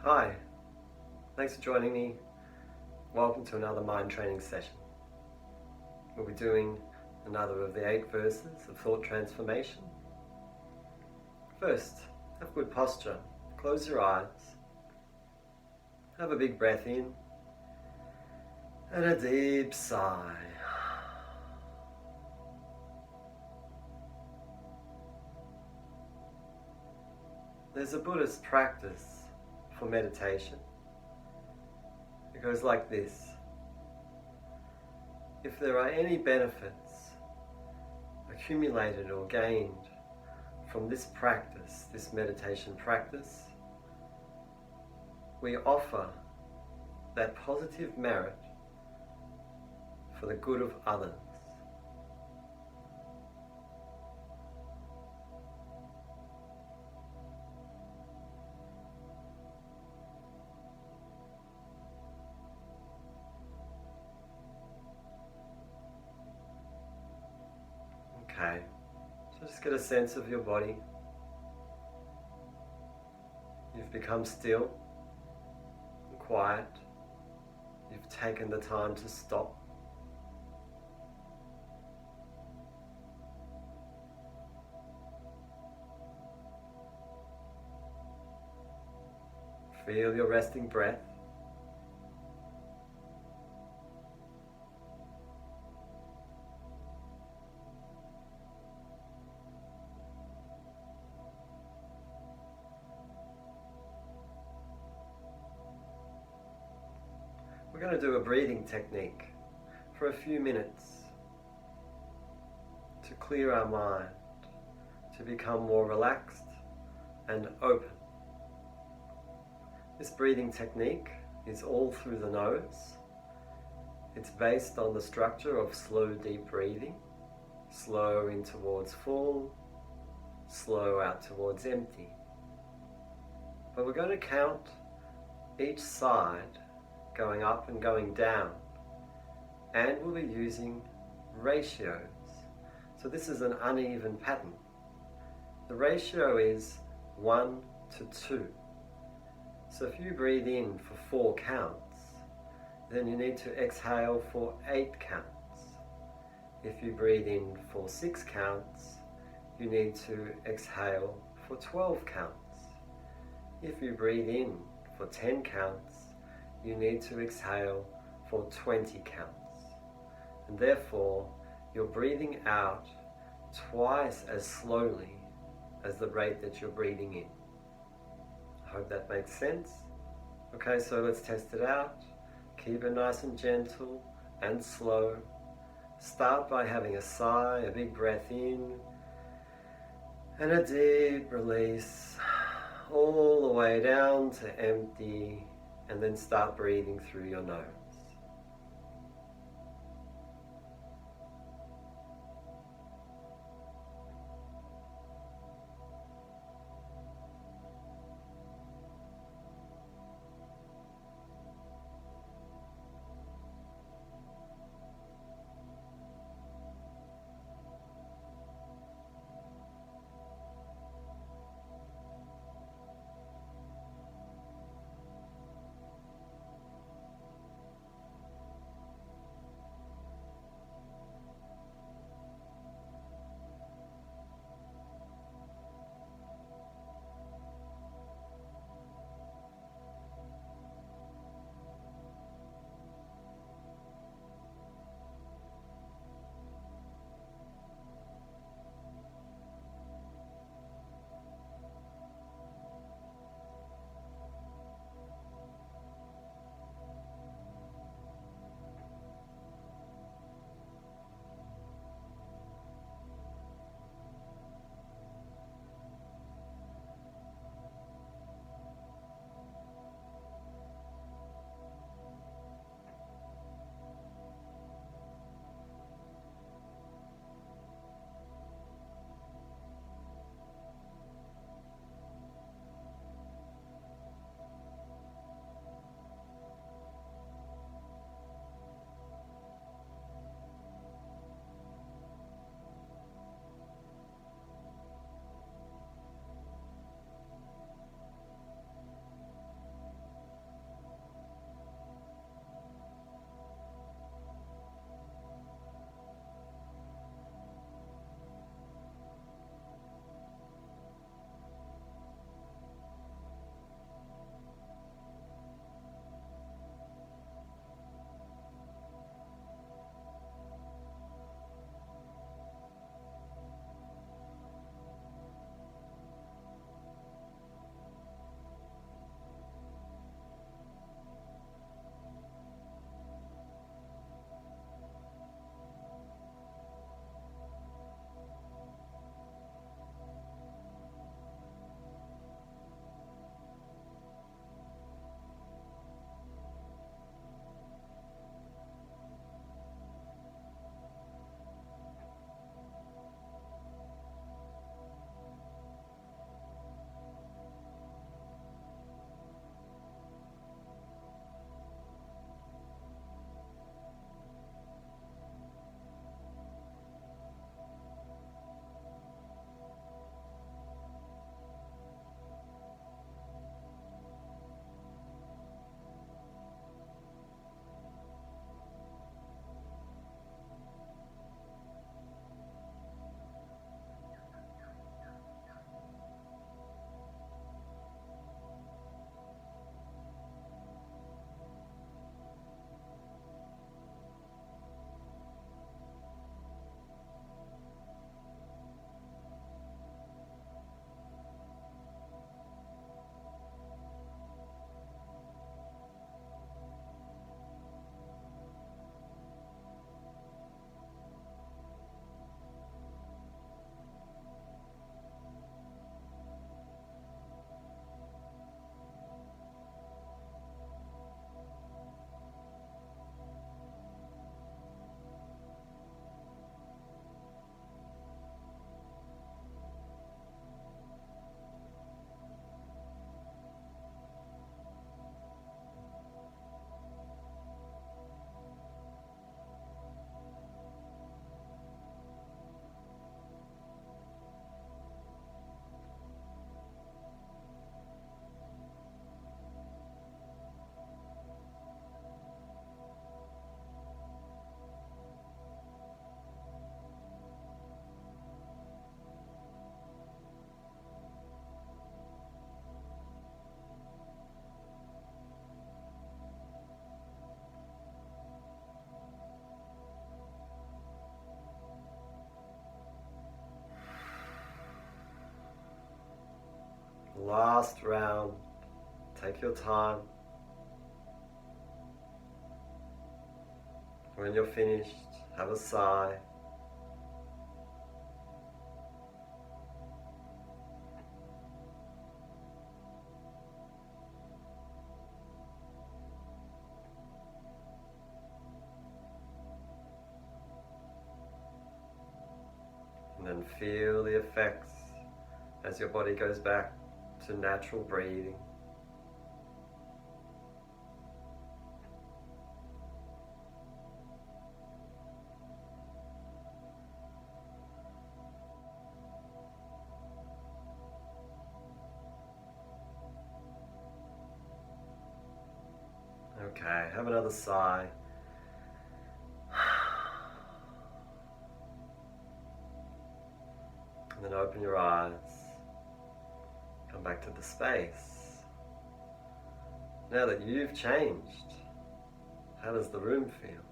Hi, thanks for joining me. Welcome to another mind training session. We'll be doing another of the 8 verses of thought transformation. First, have good posture. Close your eyes. Have a big breath in and a deep sigh. There's a Buddhist practice for meditation. It goes like this. If there are any benefits accumulated or gained from this practice, this meditation practice, we offer that positive merit for the good of others. Okay, so just get a sense of your body. You've become still and quiet. You've taken the time to stop. Feel your resting breath. We're going to do a breathing technique for a few minutes to clear our mind, to become more relaxed and open. This breathing technique is all through the nose. It's based on the structure of slow, deep breathing. Slow in towards full, slow out towards empty. But we're going to count each side going up and going down, and we'll be using ratios. So this is an uneven pattern. The ratio is 1 to 2. So if you breathe in for 4 counts, then you need to exhale for 8 counts. If you breathe in for 6 counts, you need to exhale for 12 counts. If you breathe in for 10 counts, you need to exhale for 20 counts. And therefore, you're breathing out twice as slowly as the rate that you're breathing in. I hope that makes sense. Okay, so let's test it out. Keep it nice and gentle and slow. Start by having a sigh, a big breath in, and a deep release all the way down to empty. And then start breathing through your nose. Last round. Take your time. When you're finished, have a sigh. And then feel the effects as your body goes back to natural breathing. Okay, have another sigh. And then open your eyes. Come back to the space. Now that you've changed, how does the room feel?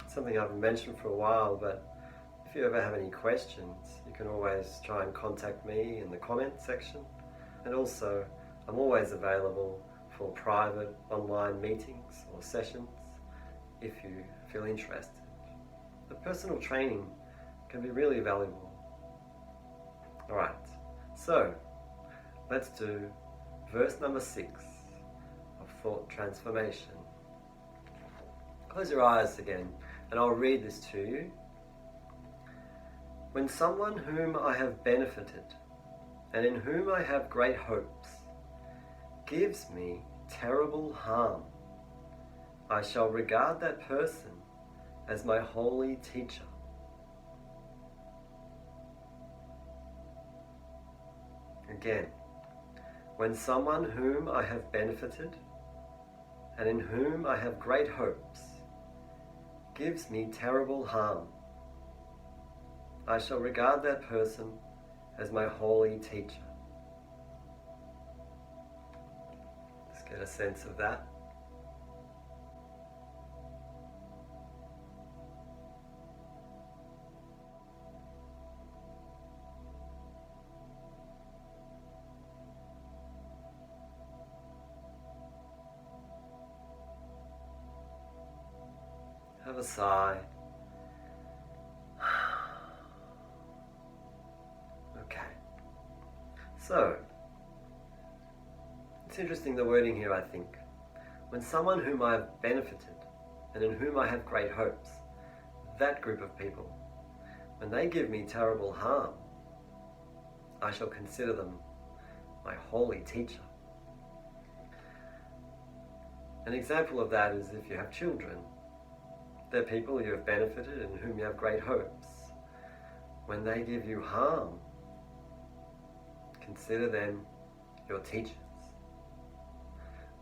Something I've mentioned for a while, but if you ever have any questions, you can always try and contact me in the comment section. And also, I'm always available for private online meetings or sessions if you feel interested. The personal training can be really valuable. Alright, so let's do verse number 6 of Thought Transformation. Close your eyes again and I'll read this to you. When someone whom I have benefited and in whom I have great hopes gives me terrible harm, I shall regard that person as my holy teacher. Again, when someone whom I have benefited and in whom I have great hopes gives me terrible harm, I shall regard that person as my holy teacher. Just get a sense of that. Have a sigh. Okay. So, it's interesting the wording here, I think. When someone whom I have benefited and in whom I have great hopes, that group of people, when they give me terrible harm, I shall consider them my holy teacher. An example of that is if you have children. They're people you have benefited and whom you have great hopes. When they give you harm, consider them your teachers.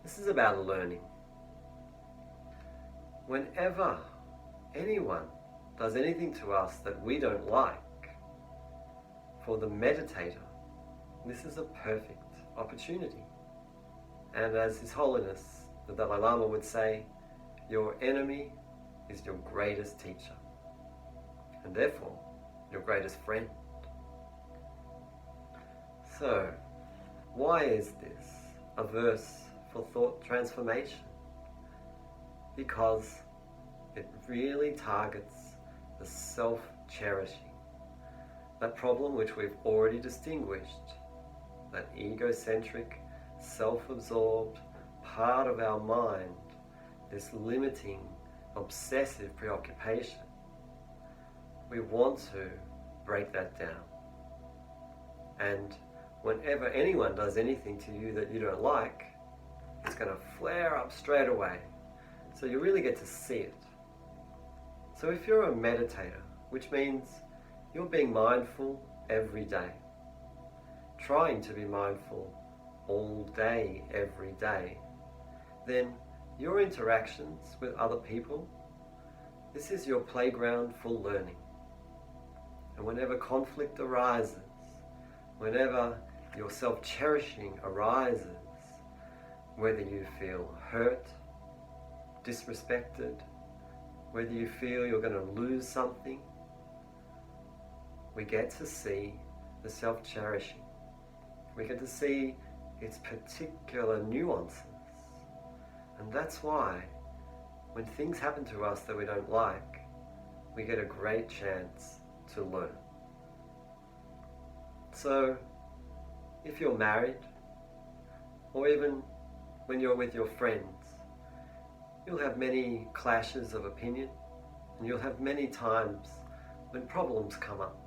This is about learning. Whenever anyone does anything to us that we don't like, for the meditator, this is a perfect opportunity. And as His Holiness, the Dalai Lama would say, your enemy is your greatest teacher, and therefore your greatest friend. So, why is this a verse for thought transformation? Because it really targets the self-cherishing, that problem which we've already distinguished, that egocentric, self-absorbed part of our mind, this limiting, obsessive preoccupation. We want to break that down. And whenever anyone does anything to you that you don't like, it's going to flare up straight away. So you really get to see it. So if you're a meditator, which means you're being mindful every day, trying to be mindful all day, every day, then your interactions with other people, this is your playground for learning. And whenever conflict arises, whenever your self-cherishing arises, whether you feel hurt, disrespected, whether you feel you're going to lose something, we get to see the self-cherishing. We get to see its particular nuances. And that's why when things happen to us that we don't like, we get a great chance to learn. So, if you're married, or even when you're with your friends, you'll have many clashes of opinion, and you'll have many times when problems come up.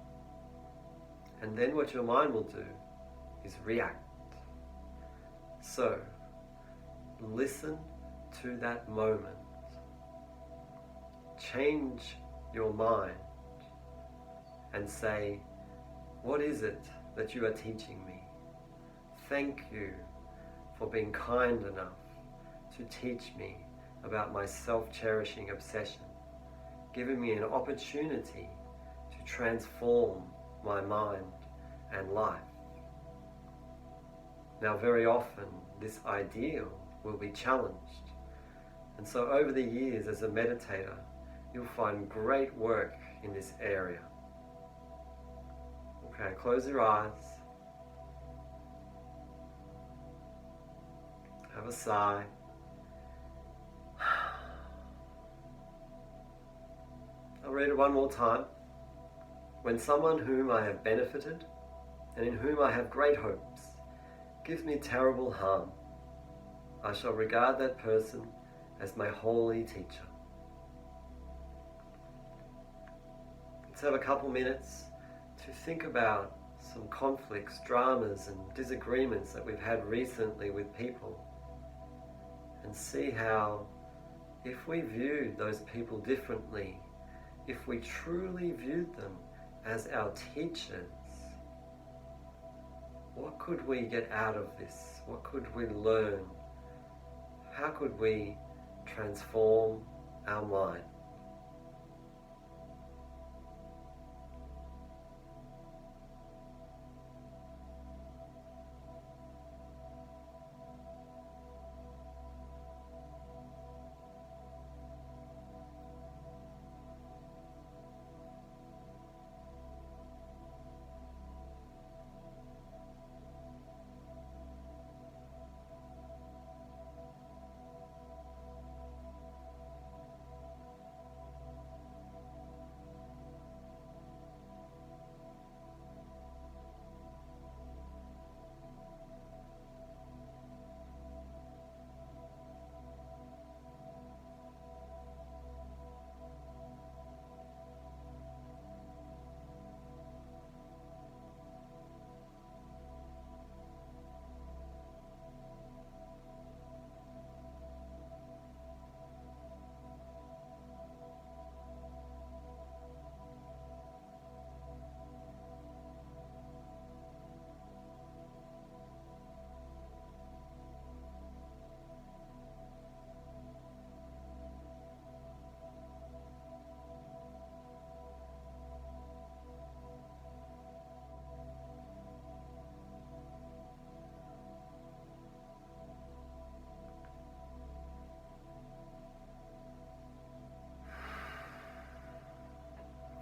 And then what your mind will do is react. So, listen to that moment. Change your mind and say, what is it that you are teaching me? Thank you for being kind enough to teach me about my self-cherishing obsession, giving me an opportunity to transform my mind and life. Now, very often this ideal will be challenged, and so over the years as a meditator, you'll find great work in this area. Okay, close your eyes. Have a sigh. I'll read it one more time. When someone whom I have benefited and in whom I have great hopes gives me terrible harm, I shall regard that person as my holy teacher. Let's have a couple minutes to think about some conflicts, dramas and disagreements that we've had recently with people, and see how, if we viewed those people differently, if we truly viewed them as our teachers, what could we get out of this? What could we learn? How could we transform our mind?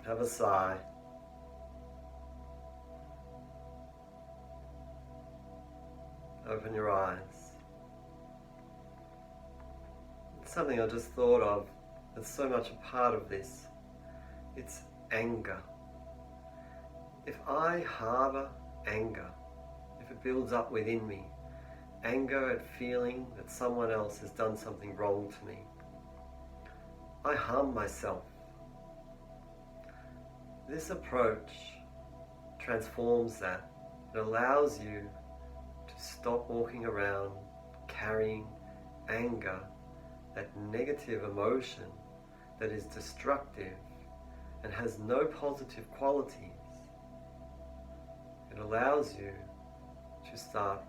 Have a sigh. Open your eyes. It's something I just thought of that's so much a part of this. It's anger. If I harbour anger, if it builds up within me, anger at feeling that someone else has done something wrong to me, I harm myself. This approach transforms that. It allows you to stop walking around carrying anger, that negative emotion that is destructive and has no positive qualities. It allows you to start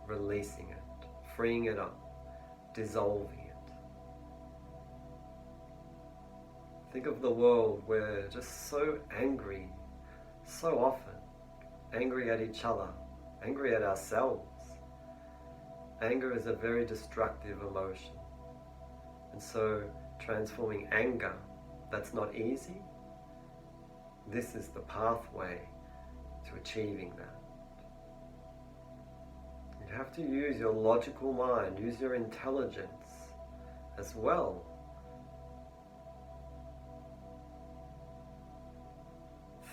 releasing it, freeing it up, dissolving it. Think of the world where we're just so angry, so often, angry at each other, angry at ourselves. Anger is a very destructive emotion. And so transforming anger, that's not easy, This is the pathway to achieving that. You have to use your logical mind, use your intelligence as well.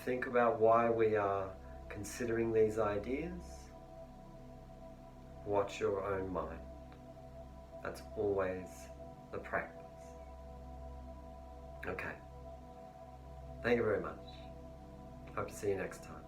Think about why we are considering these ideas. Watch your own mind. That's always the practice. Okay. Thank you very much. Hope to see you next time.